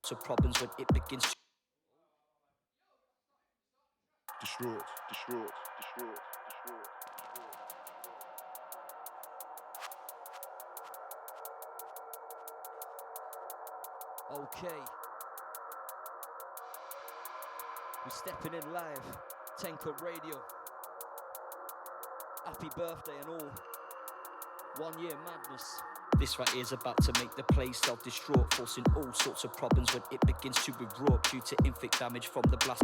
So problems when it begins to Distraught. Okay. We're stepping in live. 10 Cup Radio. Happy birthday and all. 1 year madness. This right here is about to make the place self-destruct, forcing all sorts of problems when it begins to erupt due to inflict damage from the blast.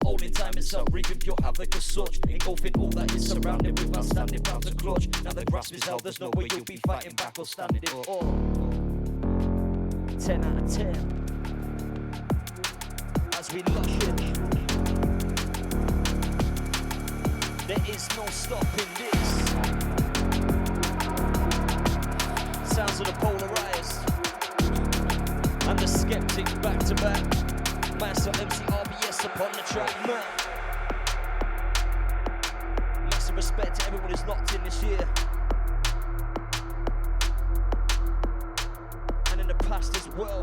All in time itself, reaping pure havoc as such, engulfing all that is surrounded without standing round to clutch. Now the grasp is held, there's no way you'll be fighting back or standing it up. 10 out of 10. As we lock in, there is no stopping this. Sounds of the Polarized and the Skeptics back to back. Myself, MC RVS upon the track, man. Massive respect to everyone who's locked in this year. And in the past as well.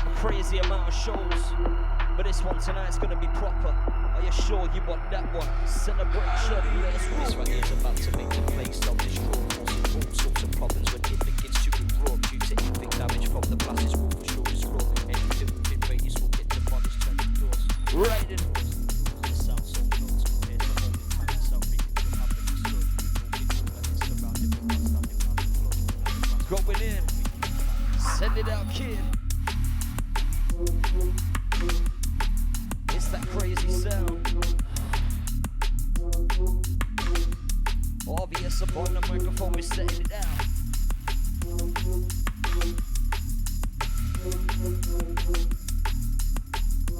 A crazy amount of shows. But this one tonight's gonna be proper. Are you sure you want that one? Celebration, let's roll. This right here is about to make the place self-destruct, causing all sorts of problems when it begins to erupt due to inflict damage from the blast. Is raw for sure, it's raw. Anything within radius will get demolished, turn the doors. Right in. It sounds so nuts compared to all the time itself. Reaping to have the stood. Moving all that is surrounded with one standing round the clock. Going in. Send it out, kid. It's that crazy sound. RVS up on the microphone, we're setting it out.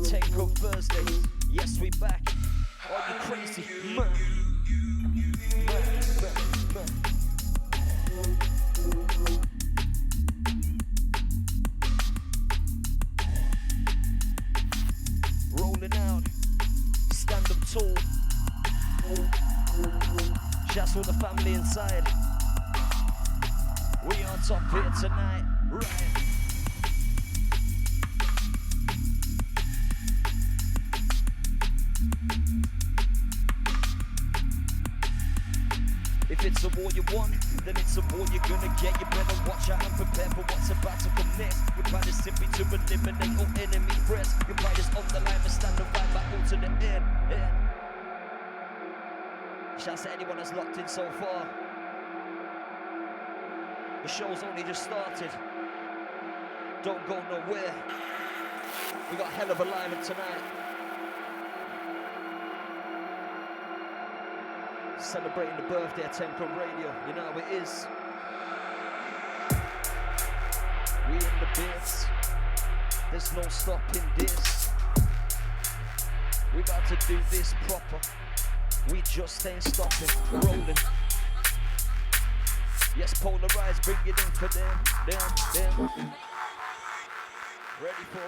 Tango Thursdays, yes we back. Are you crazy? Man. Rolling out, stand up tall. Shouts for the family inside. We on top here tonight, right? If it's a war you want, then it's a war you're gonna get. You better watch out and prepare for what's about to come next. Your plan is simply to eliminate all enemy threats. Your pride is on the line, but stand and fight back all to the end. Shouts to anyone that's locked in so far. The show's only just started. Don't go nowhere. We got a hell of a lineup tonight. Celebrating the birthday of 10 Cup Radio. You know how it is. We in the bits. There's no stopping this. We about to do this proper. We just ain't stopping. Rolling. Yes, polarized, bring it in for them. Ready for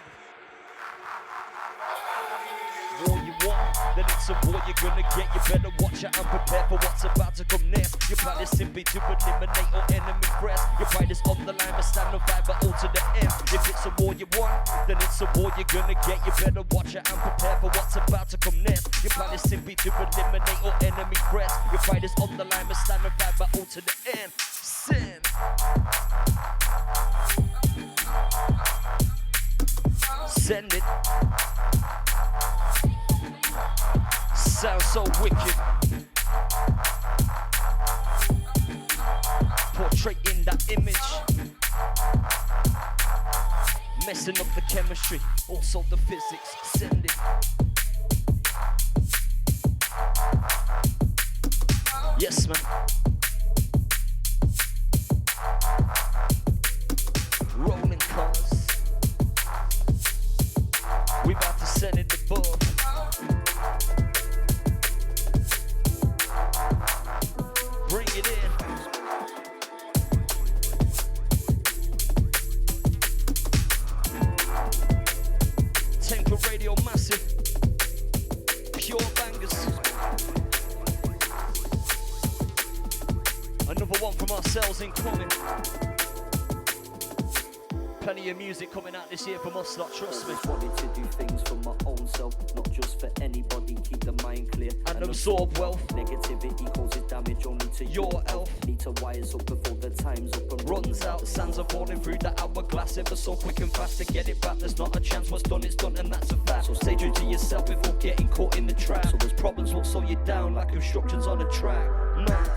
war you want, then it's a war you're gonna get. You better watch out and prepare for what's about to come next. Your plan is simply to eliminate all enemy threats. Your fight is on the line, but stand and fight, but all to the end. If it's a war you want, then it's a war you're gonna get. You better watch out and prepare for what's about to come next. Your plan is simply to eliminate all enemy threats. Your fight is on the line, but stand and fight, but all to the end. Sin. Send it. Sounds so wicked. Portraying that image. Messing up the chemistry, also the physics. Send it. Yes, man. Rolling cars. We about to send it above. Bring it in. Tanker Radio massive. Pure bangers. Another one from ourselves incoming. Plenty of music coming out this year from us, lot, trust me. Wanted to do things for my own self, not just for anybody. Keep the mind clear and absorb wealth. Negativity causes damage only to your health. Need to wise up before the time's up and runs out. Sands are falling through the hourglass ever so quick and fast. To get it back, there's not a chance. What's done is done, and that's a fact. So stay true to yourself before getting caught in the trap. So those problems won't slow you down like obstructions on a track. Man.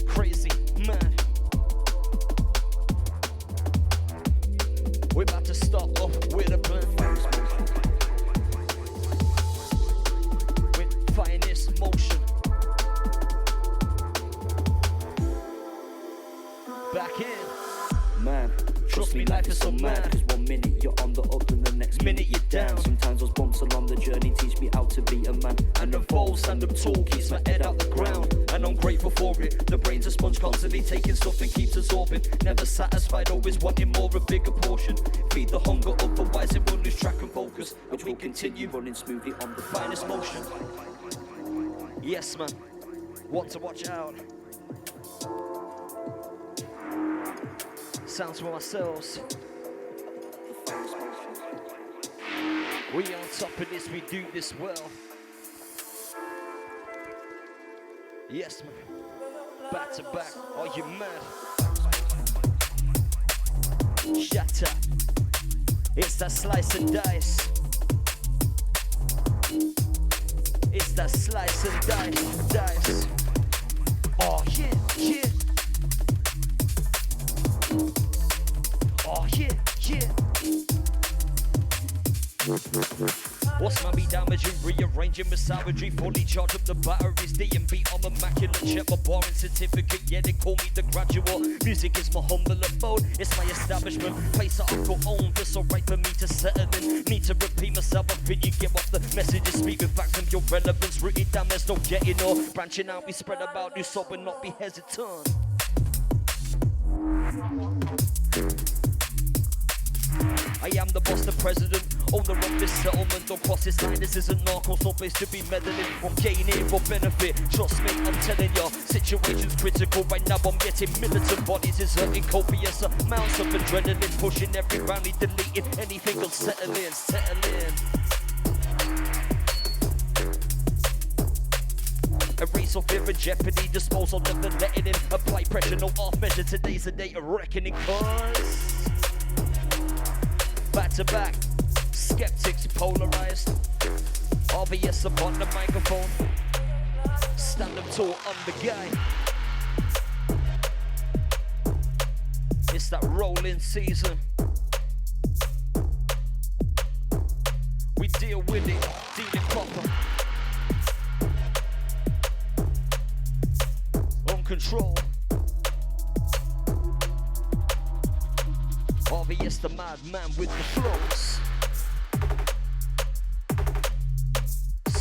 Crazy, mad. We're about to start off with a plan. With finest motion. Back in. Man, trust me, life is so mad. Cause 1 minute you're on the up and the next minute you're down. Sometimes those bumps along the journey teach me how to be a man. And the falls and the tool keeps my head out the ground. And I'm grateful for it. The brain's a sponge, constantly taking stuff and keeps absorbing. Never satisfied, always wanting more, a bigger portion. Feed the hunger, otherwise it will lose track and focus. Which we continue running smoothly on the finest motion. Yes, man. Want to watch out. Sounds for ourselves. We on top of this, we do this well. Yes, man. Back to back, are you mad? Shut up. It's that slice and dice. It's that slice and dice. Oh yeah, yeah. Oh yeah, yeah. What's my be damaging, rearranging my savagery, fully charge up the batteries, D&B, I'm immaculate, check my boring certificate, yeah they call me the graduate. Music is my humble abode, it's my establishment, place that I call home, it's alright for me to settle in. Need to repeat myself, I think you get off the messages, speaking back from your relevance, rooted down, there's no getting off. Branching out, we spread about, do so and not be hesitant. I am the boss, the president, owner of this settlement. Don't cross this line, this isn't narcos, no place to be meddling. I'm gaining for benefit, trust me, I'm telling ya. Situation's critical right now, I'm getting militant. Bodies is hurting copious amounts of adrenaline. Pushing every round, deleting anything will settle in, Erase all fear and jeopardy, disposal, never letting in. Apply pressure, no half measure, today's a day of reckoning, cause back to back, Skeptics Polarized, RVS upon the microphone, stand up tall, I'm the guy. It's that rolling season. We deal with it, dealing proper. On control. RVS the madman with the flows.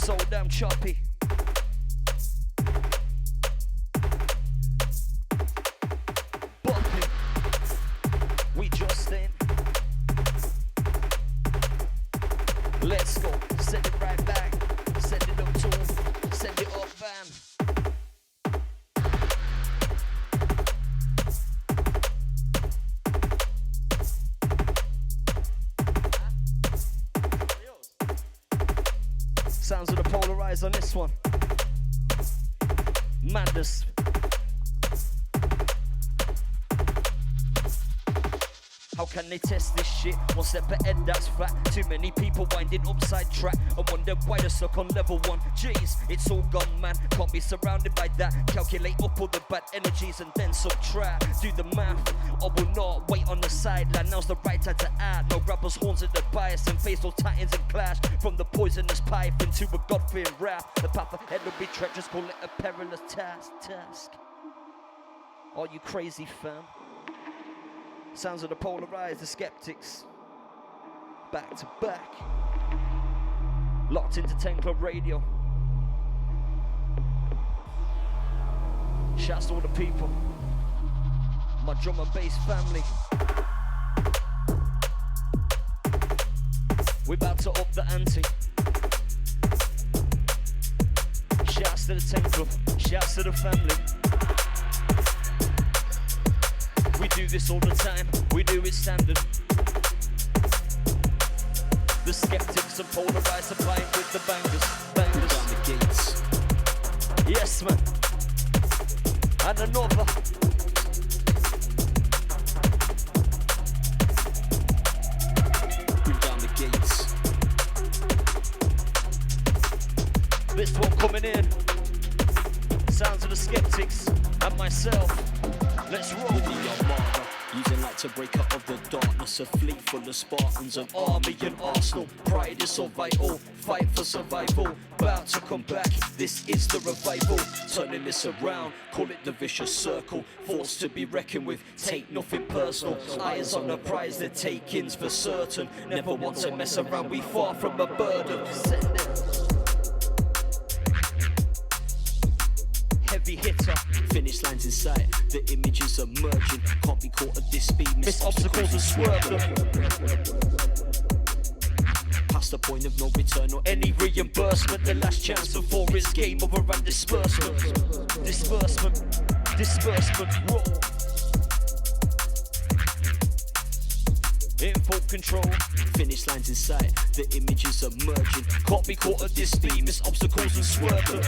so damn choppy. Bopping, we just in. Let's go, send it right back. Send it up to him, send it up, fam. Sounds of the Polarized on this one. Madness. How can they test this shit? One step ahead, that's fact. Too many people winding upside track. I wonder why they're stuck on level 1. Jeez, it's all gone, man. Can't be surrounded by that. Calculate up all the bad energies and then subtract. Do the math. I will not wait on the sideline. Now's the right time to act. No grabbers, horns at the bias and face no titans and clash. From the poisonous pipe into a God-fearing wrath. The path ahead will be treacherous. Call it a perilous task. Are you crazy, fam? Sounds of the Polarized, the Skeptics. Back to back. Locked into 10 Club Radio. Shouts to all the people. My drum and bass family. We're about to up the ante. Shouts to the 10 Club. Shouts to the family. We do this all the time, we do it standard. The Skeptics and Polarized supplying with the bangers. Bangers on the gates. Yes, man. And another. Bring down the gates. This one coming in. Sounds of the Skeptics and myself. Let's roll. With the Armada, using light to break out of the darkness. A fleet full of Spartans, an army and arsenal. Pride is so vital, fight for survival. About to come back, this is the revival. Turning this around, call it the vicious circle. Force to be reckoned with, take nothing personal. Eyes on the prize, they're takings for certain. Never want to mess around, we far from a burden. Send it. Heavy hitter. Finish lines in sight, the images are merging. Can't be caught at this speed, miss obstacles and swerve them. Past the point of no return or any reimbursement. The last chance before it's game over and disbursement. Disbursement, roll. In full control. Finish lines in sight, the images are merging. Can't be caught at this speed, miss obstacles and swerve them.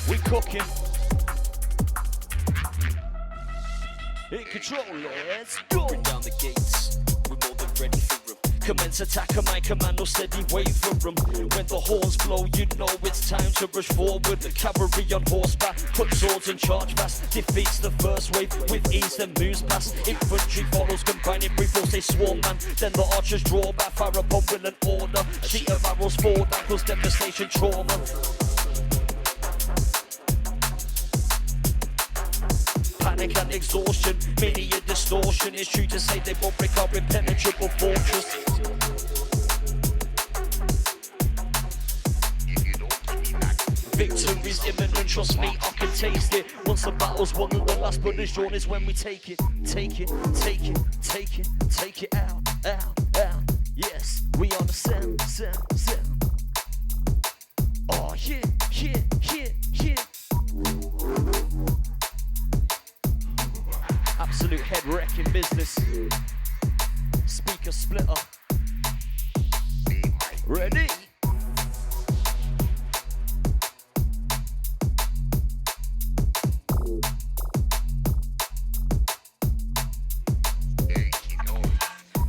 We cooking. In control, let's go. Bring down the gates, we're more than ready for them. Commence attack and my commando steady wait for them. When the horns blow, you know it's time to rush forward. The cavalry on horseback, cut swords and charge fast. Defeats the first wave with ease, then moves past. Infantry follows, combining brief force, they swarm man. Then the archers draw back, fire upon will and order. Sheet of arrows forward, that cause devastation, trauma. Panic and exhaustion, many a distortion. It's true to say they won't break our impenetrable fortress. Victory's imminent, trust me, I can taste it. Once the battle's won and the last blood is drawn is when we take it. Take it out. Yes, we on the sound. Oh yeah. Absolute head wrecking business. Speaker splitter. Ready?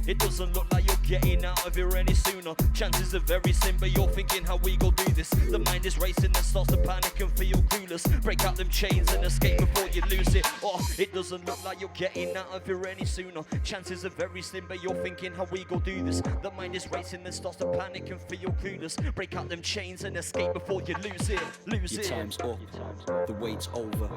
It doesn't look like you're getting out of here any sooner. Chances are very slim, but you're thinking how we gon' do this. The mind is racing and starts to panic and feel clueless. Break out them chains and escape before you lose it. Oh, it doesn't look like you're getting out of here any sooner. Chances are very slim, but you're thinking how we gon' do this. The mind is racing and starts to panic and feel clueless. Break out them chains and escape before you lose it. Your time's up, the wait's over.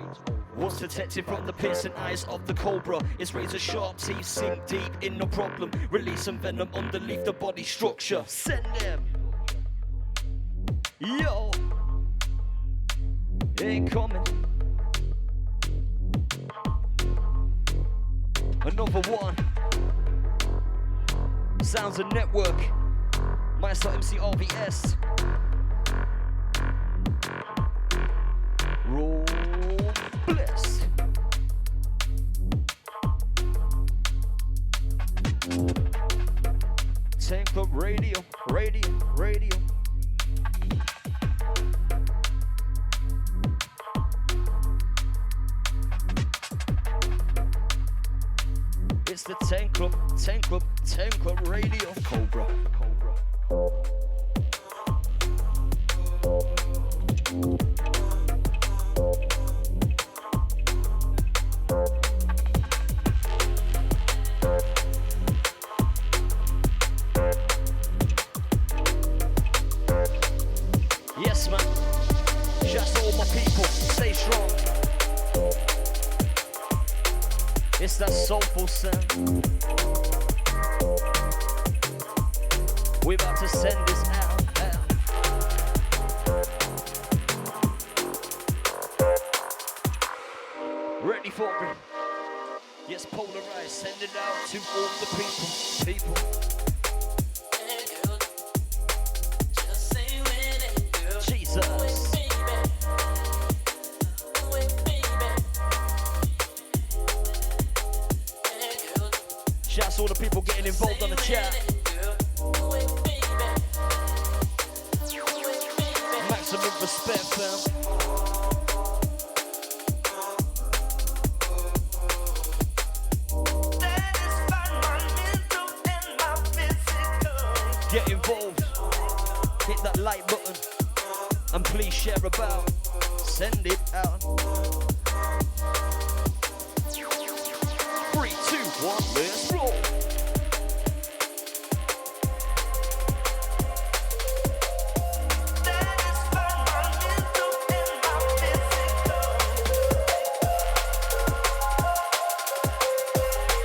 What's protected from the piercing eyes of the cobra? Its razor sharp teeth sink deep in no problem. Release be some venom underneath the body structure. Send them. Yo. Ain't coming. Another one. Sounds a network. Maestro MC RVS. Roll bless. Tank Club Radio. It's the Tank Club Radio. Cobra. Yes, man. Shouts to all my people. Stay strong. It's that soulful sound. We're about to send this out. Ready for it? Yes, polarized. Send it out to all the people. Jesus. Shouts to all the people getting involved on the chat. Maximum respect, fam. Get involved. Hit that like button. And please share about. Send it out. 3, 2, 1, let's roll.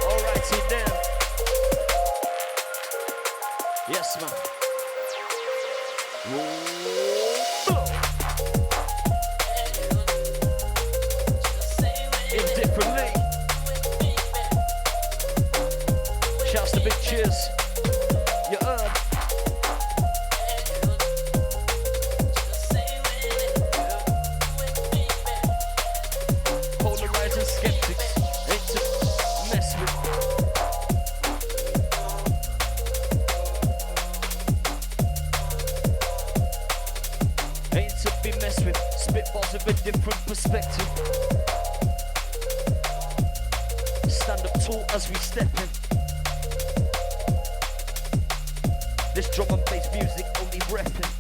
Alrighty then. Yes, man. Indifferently. Shouts to big cheers. You earn. Polarized and skeptics. Ain't to mess with. Ain't to be messed with. Spitballs of a different perspective. Stand up tall as we step in. This drum and bass music only repping.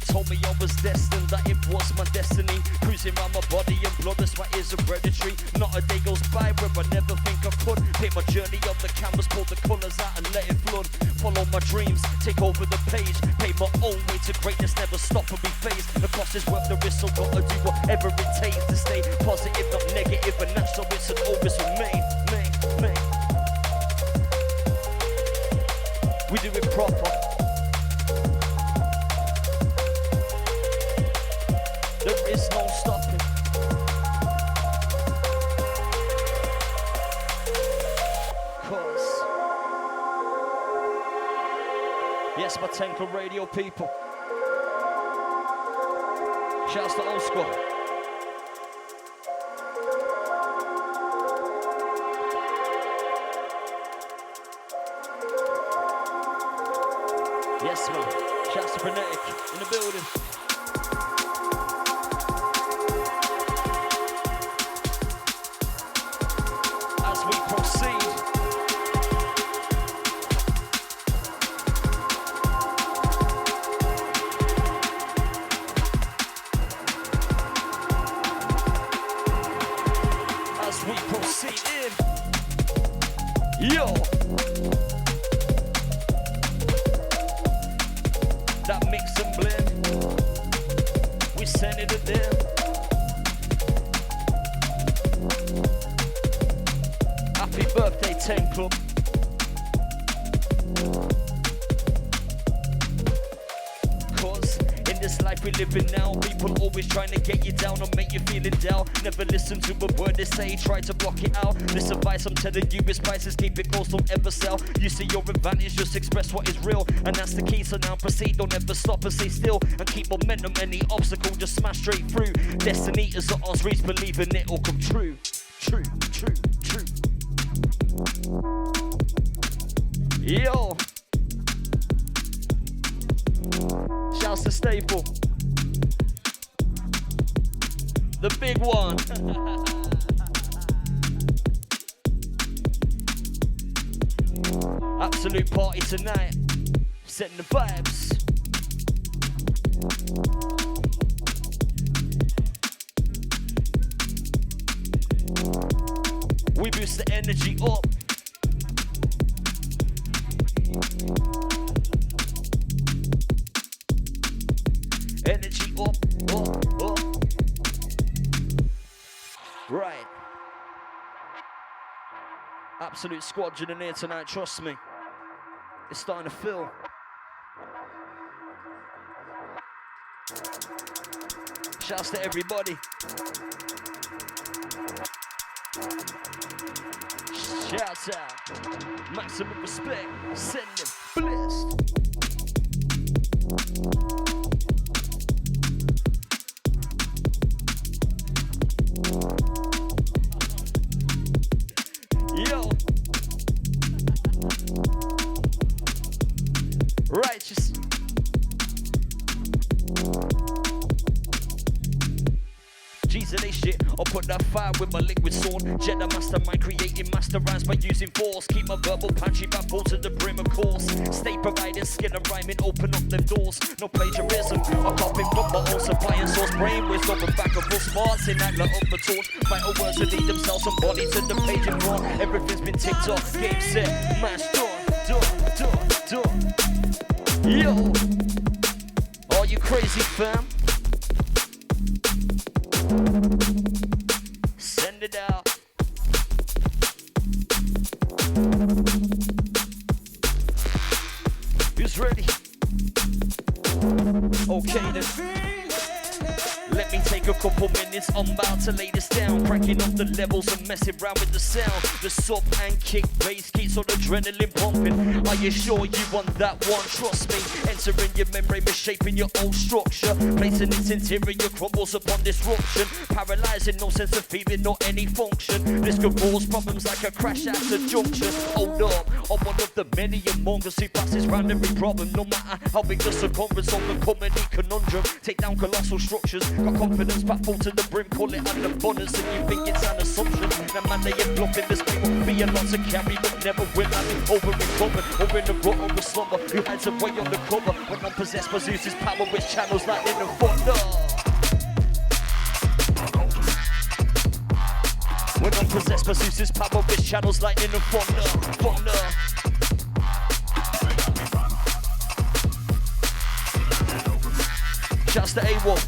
Told me I was destined, that it was my destiny. Cruising around my body and blood, that's why it's hereditary. Not a day goes by where I never think I could. Take my journey on the canvas, pull the colours out and let it flood. Follow my dreams, take over the page. Pay my own way to greatness, never stop and be phased. The cost is worth the risk, so gotta do whatever it takes to stay positive, not negative, and natural. It's an always remain. We do it proper. There is no stopping. Cause yes, my Tank Club Radio people. Shouts to Old School. Yes, man. Shouts to Frenetic in the building. As we proceed. As we proceed in. Yo. That mix and blend, we send it to them. 10 Club. Cause in this life we living now, people always trying to get you down or make you feeling down. Never listen to a word they say, try to block it out. This advice I'm telling you is prices, keep it close, don't ever sell. You see your advantage, just express what is real, and that's the key. So now proceed, don't ever stop and stay still, and keep momentum. Any obstacle, just smash straight through. Destiny is the odds, reach, believing it will come true. True, true, true. Yo. Shouts to Staple. The big one. Absolute party tonight. Setting the vibes. We boost the energy up. Energy up, up, up. Right. Absolute squadron in here tonight, trust me. It's starting to fill. Shouts to everybody. Shouts out. Maximum respect. Send them blessed. Yo. Righteous. G's and they shit. I'll put that fire with my liquid sword. Jedi mastermind creating master rhymes by using force. Keep my verbal pantry back full to the brim, of course. Stay providing skill and rhyming, open up them doors. No plagiarism. I'm copying from my own supply and source. Brain wisdom and back and forth smarts in that up the torch. Vital words to lead themselves and body to the page and more. Everything's been ticked off. Game set, match done. Yo. Are you crazy, fam? Send it out. Who's ready? Okay then. Let me take a couple minutes, I'm about to lay this down. Cracking up the levels and messing around with the sound. The sub and kick bass keeps all the adrenaline pumping. Are you sure you want that one? Trust me. Entering your memory, mishaping your old structure. Placing its interior crumbles upon disruption. Paralyzing, no sense of feeling, not any function. This could cause problems like a crash at a junction. Hold up, I'm one of the many among us who passes round every problem. No matter how big the circumference, overcome any conundrum. Take down colossal structures. Got confidence back full to the brim, call it an abundance, and you think it's an assumption. Now man, they ain't bluffing, this game will be a lot to carry, but never will I be over recovered, or in a rut or a slumber, who hides away on the cover. When I'm possessed, produces power, which channels lightning and thunder. When I'm possessed, produces power, which channels lightning and thunder. Shouts to A1.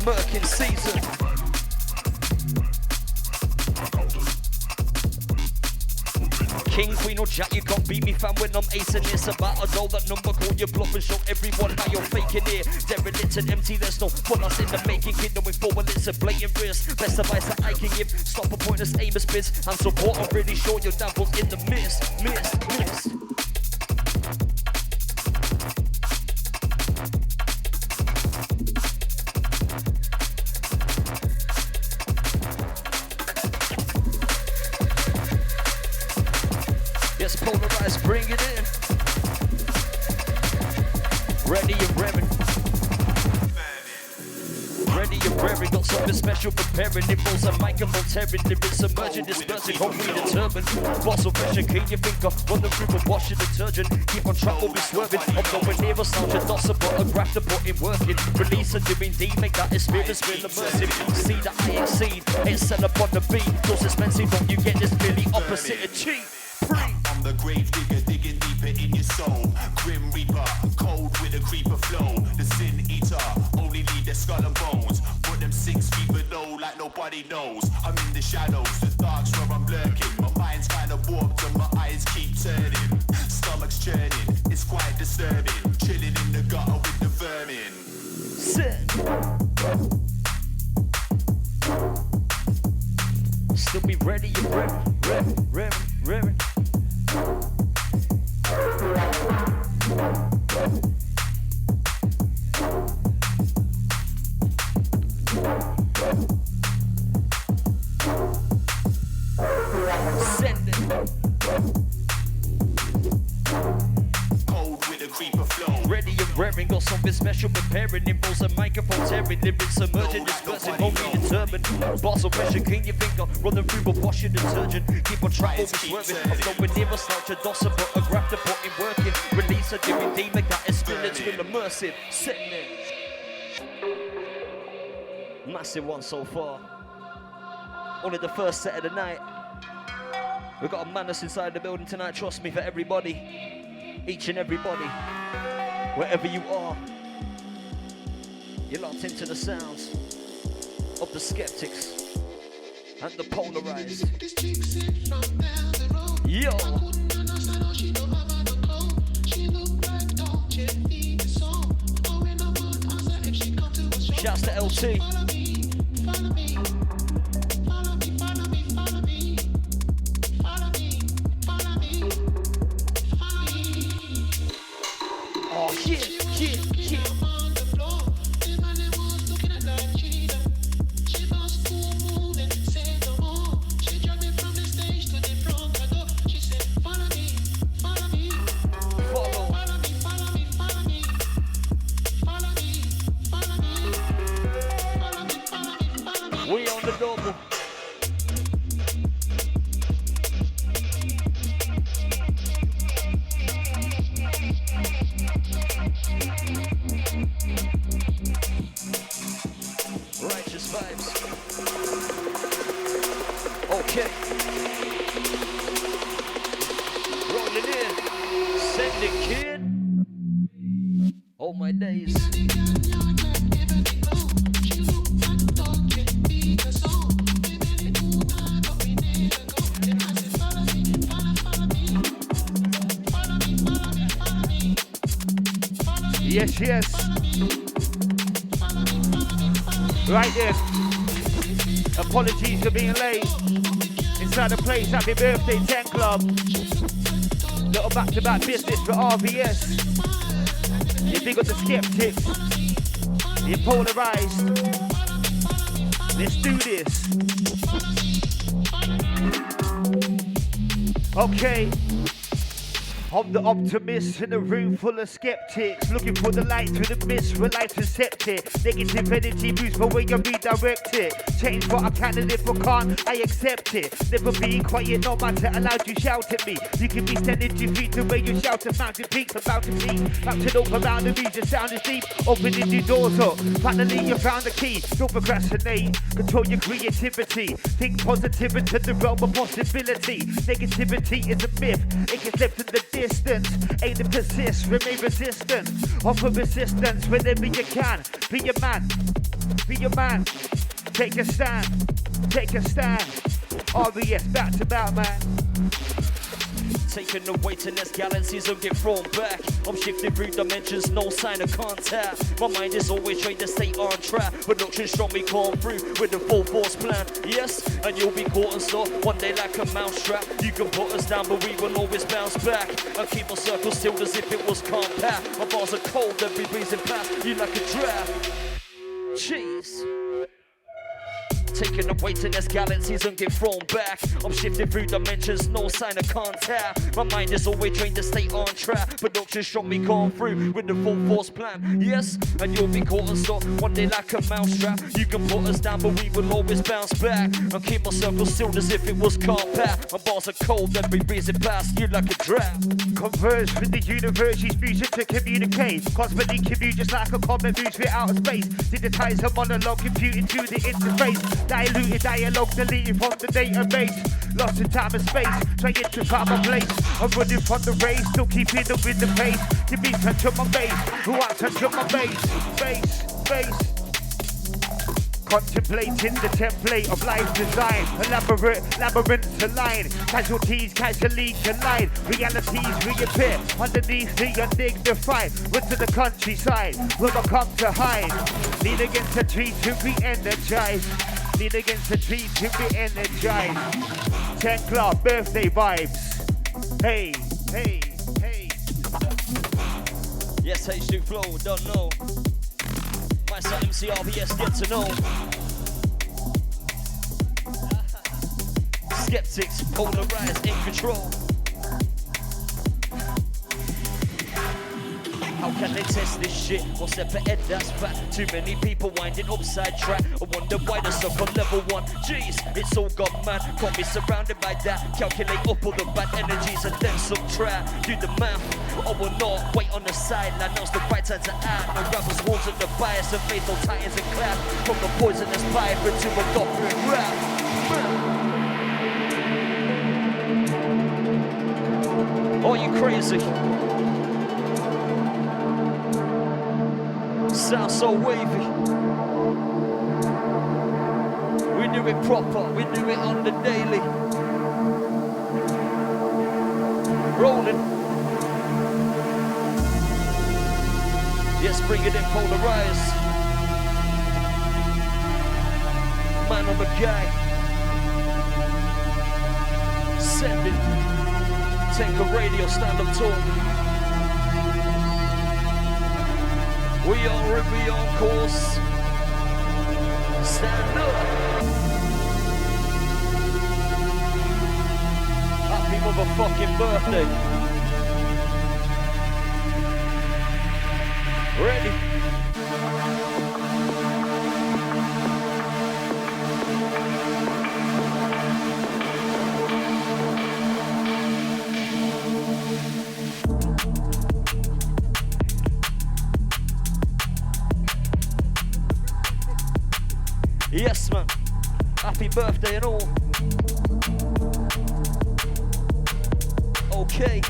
Merkin season. King, queen or jack, you can't beat me, fam, when I'm acing this. About a know that number, call your bluff and show everyone how you're faking it. Derelict and empty, there's no fun us in the making. Kid knowing full well it's a blatant risk. Best advice that I can give, stop a pointless aim of spits. And support, I'm really sure your downfall's in the mist. Yes, Polarized, bring it in. Ready and raring. Ready and raring, got something special preparing. Involves a mic and tearing. Lyrics emerging, dispersing, hopefully determined. Boss of fresh and clean your finger. Run the through and wash your detergent. Keep on track, we'll be swerving. I'm nowhere near a sound, you're not support. A graph to put in working. Release and do indeed, make that experience feel immersive. See that I exceed, ain't set up on the beat. No suspensive, don't you get this really opposite of cheap. I'm the grave digger, digging deeper in your soul. Grim Reaper, cold with a creeper flow. The sin eater, only leave their skull and bones. Put them 6 feet below like nobody nobody knows. I'm in the shadows, the dark's where I'm lurking. My mind's kind of warped and my eyes keep turning. Stomach's churning, it's quite disturbing. Chilling in the gutter with the vermin. Sit. Still be ready, you ready. Send it. Cold with a creeper flow. Ready and raring, got something special preparing. Involves a microphone tearing, lyrics emerging, dispersing, homely determined. Bars of pressure, clean your finger, running through a washing detergent. Keep on track, always swerving. I'm nowhere near a slouch, a dosser, but a grab to put in working. Release a dim demon that is spilling, still immersive. Setting it. Massive one so far. Only the first set of the night. We've got a madness inside the building tonight, trust me, for everybody. Each and everybody. Wherever you are. You're locked into the sounds of the Skeptics and the Polarized. Yo! Shouts to LT. Oh, yeah. We on the double. Righteous vibes. Okay. Rolling in. Send it, kid. All my days. Yes. Right then. Apologies for being late. Inside the place, happy birthday 10 Club. Little back-to-back business for RVS. You big up the Skeptics. You Polarized. Let's do this. Okay. I'm the optimist in a room full of skeptics, looking for the light through the mist, where life is septic. Negative energy moves my way and redirect it. Change what I can and if I can't, I accept it. Never being quiet, no matter allowed you shout at me. You can be standing 2 feet the way you shout at mountain peaks, about to peak. Mountain up around the region, sound is deep, opening new doors up. Finally you found the key, don't procrastinate. Control your creativity, think positive into the realm of possibility. Negativity is a myth, it gets left in the distance. Aim to persist, remain resistant. Offer resistance whenever you can. Be a man, be a man. Take a stand, take a stand. RVS back to back, man. Taking the weight in this galaxies and get thrown back. I'm shifting through dimensions, no sign of contact. My mind is always trying to stay on track, but doctrine strong me come through with the full force plan. Yes, and you'll be caught and stuck one day like a mousetrap. You can put us down, but we will always bounce back. And keep our circle sealed as if it was compact. My bars are cold, every breezing past you like a draft. Jeez. Taking the weight in this galaxies and get thrown back. I'm shifting through dimensions, no sign of contact. My mind is always trained to stay on track, but doctrine strong me come through with the full force plan. Yes, and you'll be caught and stuck one day like a mousetrap. You can put us down, but we will always bounce back. And keep our circle sealed as if it was compact. My bars are cold, every breezing past you like a draft. Converge with the universe, use music to communicate. Constantly commute just like a comet moves through outer space. Digitize a monologue, computing to the interface. Diluted dialogue, deleted from the database. Lost in time and space, trying to find my place. I'm running from the race, still keeping up with the pace. Give me touch on my base, who I touch on my base. Bass. Contemplating the template of life design. Elaborate labyrinths align. Casualties casually collide. Realities reappear underneath the undignified. Went to the countryside where I come to hide. Lean against a tree to be energized. Lean against a tree to be energized. 10 Club birthday vibes. Hey, hey, hey. Yes, H2Flo, don't know. My son MC RVS, get to know. Skeptics, polarized, in control. How can they test this shit? One step ahead, that's fact. Too many people winding upside track. I wonder why they're stuck on level 1. Jeez, it's all gone mad. Can't be surrounded by that. Calculate up all the bad energies and then subtract. Do the math, or will not wait on the sideline. Now's the right time to act. No rebels, wolves and the bias and faithful titans and clap. From the poisonous viper to a doctorate rap. Are you crazy? Sounds so wavy. We do it proper, we do it on the daily. Rolling. Yes, bring it in, polarized. Man on the guy. Send it. Take a radio, stand up tall. We are on course. Stand up. Happy motherfucking birthday. Ready? Yes, man. Happy birthday and all. Okay.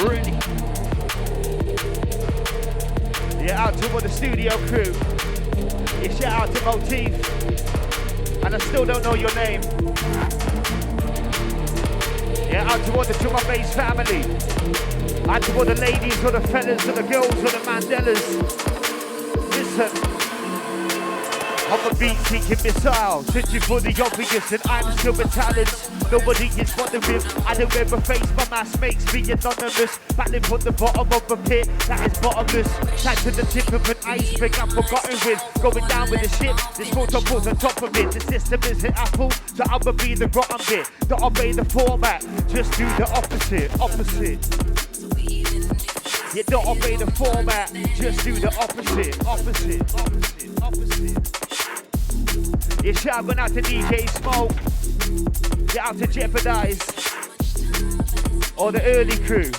Ready. Yeah, out to all the studio crew. Yeah, shout out to Motif. And I still don't know your name. Yeah, out to all the Tumma Bass family. Out to all the ladies, all the fellas, all the girls, all the Mandelas. Listen, I'm a beat seeking missile, searching for the obvious, and I'm still with talents. Nobody is wondering. I don't ever face my mask makes me anonymous. Battling from the bottom of a pit that is bottomless. Tied to the tip of an iceberg I'm forgotten with. Going down with the ship, this protocol's on top of it. The system isn't Apple, so I'ma be the rotten bit. Don't obey the format, just do the opposite. You don't obey the format, just do the opposite. Yeah, shout out to DJ Smoke. Shout out to Jeopardize. Or the early crew.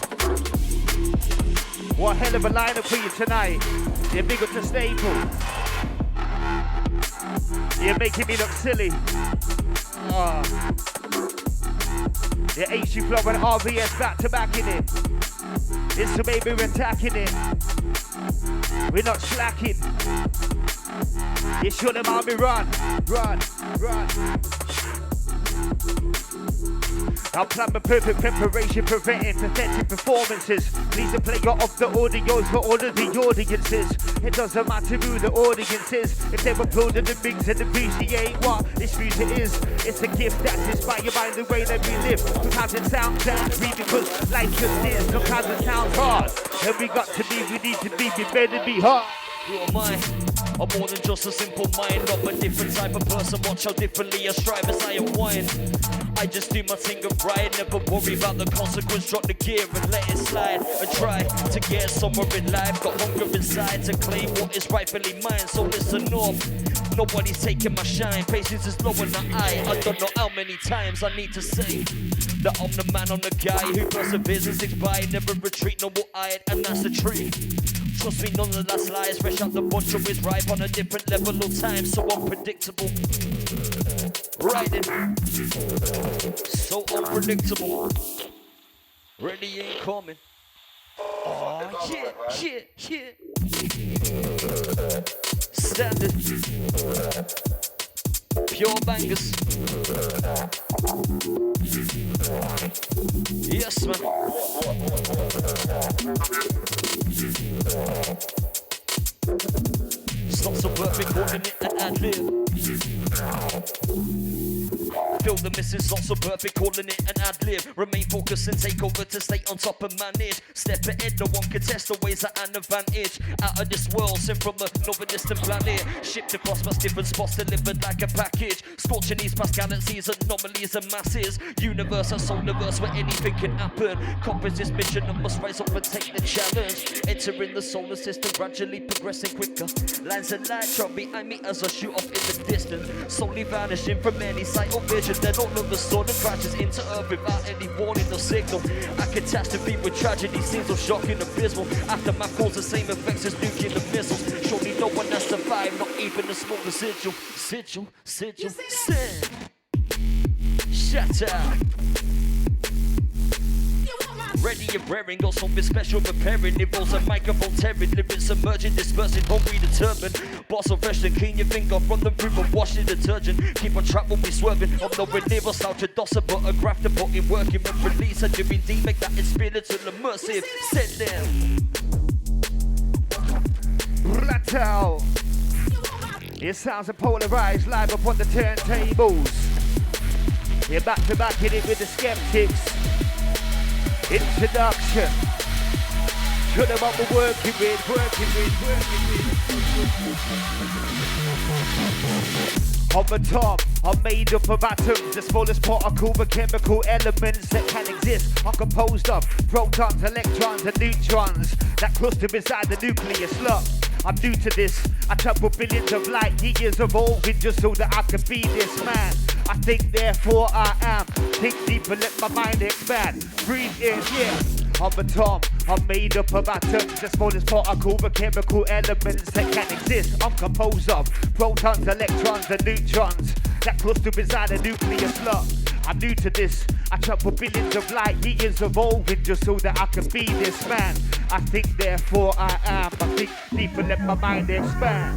What hell of a lineup for you tonight. Yeah, big up to Staple. You're making me look silly. Yeah, H2Flo and RVS back to back in it. It's the way we're attacking it. We're not slacking. You show them how we run. I'll plan my perfect preparation, preventing pathetic performances. Please the player of the audios for all of the audiences. It doesn't matter who the audience is. If they were pulled in the bigs and appreciate what this music is. It's a gift that's inspired by the way that we live. Sometimes it sounds angry because life just is. Sometimes it sounds hard. And we got to be, we need to be, we better be hard. Who am I? I'm more than just a simple mind. I'm a different type of person. Watch how differently I strive as I unwind. I just do my thing and ride. Never worry about the consequence. Drop the gear and let it slide. And try to get somewhere in life. Got hunger inside to claim what is rightfully mine. So listen up. Nobody's taking my shine. Patience is low in the eye. I don't know how many times I need to say that I'm the man, I'm the guy who perseveres and sticks by. Never retreat, no will hide, and that's the truth. Trust me, none of that's lies. Fresh out the bunch of is ripe on a different level of time, so unpredictable. Riding, so unpredictable. Ready ain't coming. Oh, yeah. Standard. Pure bangers. Yes, man. It's not so perfect, calling it an ad-lib. Feel the misses, not so perfect, calling it an ad-lib. Remain focused and take over to stay on top and manage. Step ahead, no one can test the ways at an advantage. Out of this world, sent from another distant planet. Shipped across past different spots, delivered like a package. Scorching these past galaxies, anomalies and masses. Universe, a solarverse where anything can happen. Compass this mission and must rise up and take the challenge. Entering the solar system, gradually progressing quicker. Lines of light trail behind me as I shoot off in the distance. Slowly vanishing from any sight or vision. Then all of a sudden crashes into Earth without any warning or signal. A catastrophe with tragedy seems so shocking, abysmal. Aftermath causes the same effects as nuclear missiles. Surely no one has survived, not even a small residual. Sigil. Shut up. Ready and raring, got something special preparing. Involves a microphone tearing, lyrics emerging, dispersing, hungry, determined. Boss of fresh and clean your finger from the proof of washing detergent. Keep on track when we swerving. I'm nowhere near us out to doss but a graph to put in working and release. And you indeed make that spiritual immersive. Send them. Rattle. It sounds of Polarized live up on the turntables. You're back to back in it with the Skeptics. Introduction to them what we're working with. On the top, I'm made up of atoms, the smallest particle of chemical elements that can exist. I'm composed of protons, electrons, and neutrons that cluster inside the nucleus. Look, I'm new to this. I travel billions of light years evolving just so that I can be this man. I think, therefore I am. Think deep and let my mind expand. Breathe in, yeah. I'm a Tom, I'm made up of atoms, the smallest particle of chemical elements that can exist. I'm composed of protons, electrons, and neutrons that cluster inside a nucleus. Look, I'm new to this. I travel billions of light years evolving just so that I can be this man. I think, therefore I am. I think deep and let my mind expand.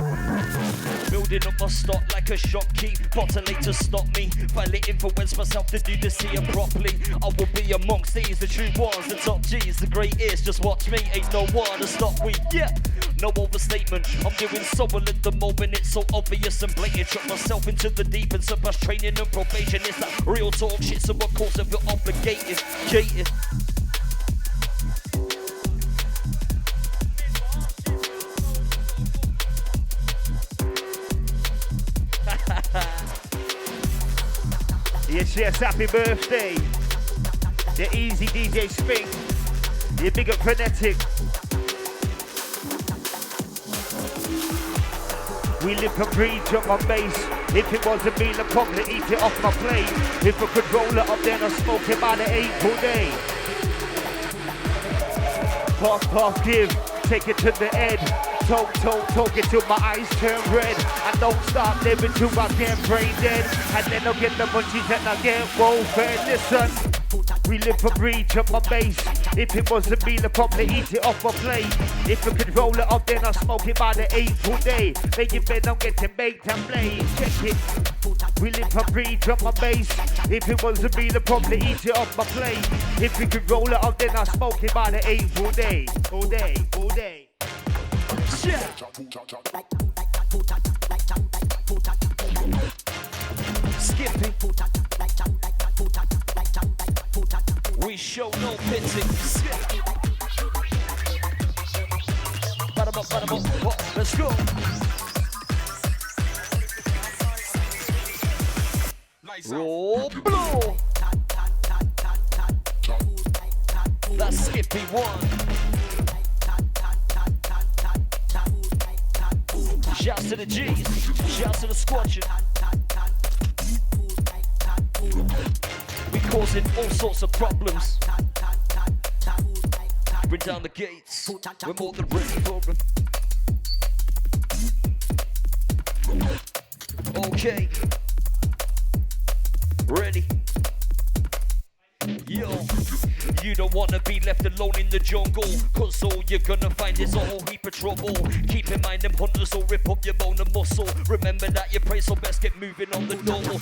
Building up my stock like a shopkeep. Bottom late to stop me. Finally influence myself to do this here properly. I will be amongst these, the true ones, the top G's, the greatest. Just watch me, ain't no one to stop me. Yeah, no overstatement. I'm doing so well at the moment, it's so obvious and blatant. Trap myself into the deep and surpass training and probation. It's that real talk shit, so of course I feel obligated. Gated. Yes, happy birthday. The easy DJ Spink. You big up Frenetic. We live and breathe, jump on bass. If it wasn't me, I'd probably eat it off my plate. If I could roll it up, then I'd smoke it by the 8 all day. Puff, give, take it to the head. Talk it till my eyes turn red. I don't stop living till I get brain dead. And then I'll get the munchies and I'll get well-fed. Listen, we live and breathe, jump my bass. If it wasn't me, I'd probably eat it off my plate. If I could roll it up, then I'll smoke it by the 8 all day. Making bed, I'm getting baked and blazed. Check it. We live and breathe, jump my bass. If it wasn't me, I'd probably eat it off my plate. If we could roll it up, then I'll smoke it by the 8 all day. All day. Yeah. Skippy. We show no pity. Bottom up. Let's go. Roll blow. That's Skippy 1. Shouts to the G's, shouts to the squadron. We causing all sorts of problems. Bring down the gates, we're more than ready for them. Okay, ready. Yo, You don't wanna be left alone in the jungle, cause all you're gonna find is a whole heap of trouble. Keep in mind them hunters will rip up your bone and muscle. Remember that your prey, so best get moving on the double.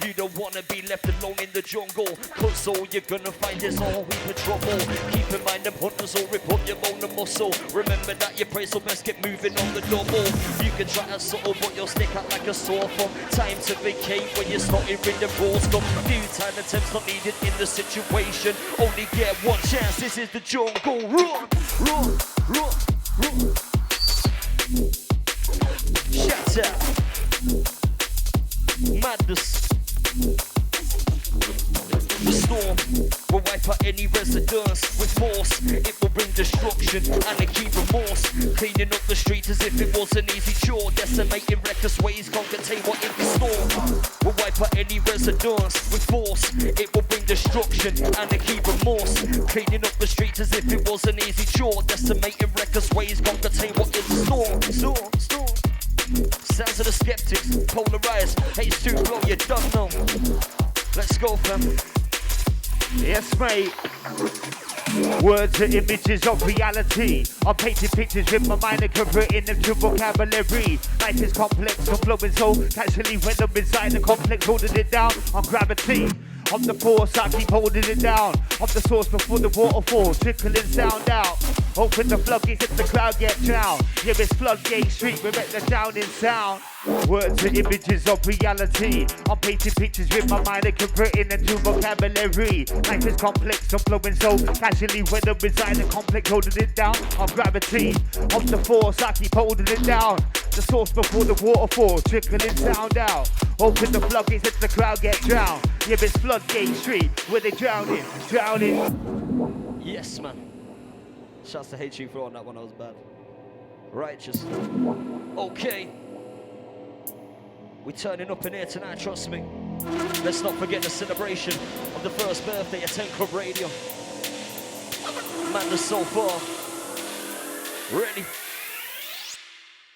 You don't wanna be left alone in the jungle, cause all you're gonna find is a whole heap of trouble. Keep in mind them hunters will rip up your bone and muscle. Remember that your prey, so best get moving on the double. You can try to subtle, but you'll stick out like a sore thumb. Time to vacate when you're starting with the raw stuff. New time attempts not needed in the situation. Only get one chance, this is the jungle. Run, run, run, run. Shout out. Madness. The storm will wipe out any residence with force. It will bring destruction and a key remorse. Cleaning up the streets as if it was an easy chore. Decimating reckless ways can't contain what in the storm. Will wipe out any residence with force. It will bring destruction and a key remorse. Cleaning up the streets as if it was an easy chore. Decimating reckless ways can't contain what in the storm. Storm. Sounds of the Skeptics, Polarized, H2Flo, you don't know. Let's go, fam. Yes, mate. Words are images of reality. I'm painting pictures with my mind and converting them to vocabulary. Life is complex, I'm flowing so casually when I'm inside the complex, holding it down on gravity. I'm the force, I keep holding it down. I'm the source before the waterfall, trickling sound out. Open the floodgates if the crowd get drowned. Yeah, it's Floodgate Street, we're at the drowning sound. Words are images of reality. I'm painting pictures with my mind and converting them to vocabulary. Life is complex, I'm flowing so casually when I'm inside the complex, holding it down on gravity. I'm the force, I keep holding it down. The source before the waterfall, trickling sound out. Open the floodgates if the crowd get drowned. Yeah, it's Floodgate Street, where they drowning. Yes, man. Shouts to H2Flo on that one, that was bad. Righteous. Okay. We're turning up in here tonight, trust me. Let's not forget the celebration of the first birthday at 10 Club Radio. Man, so far. Ready?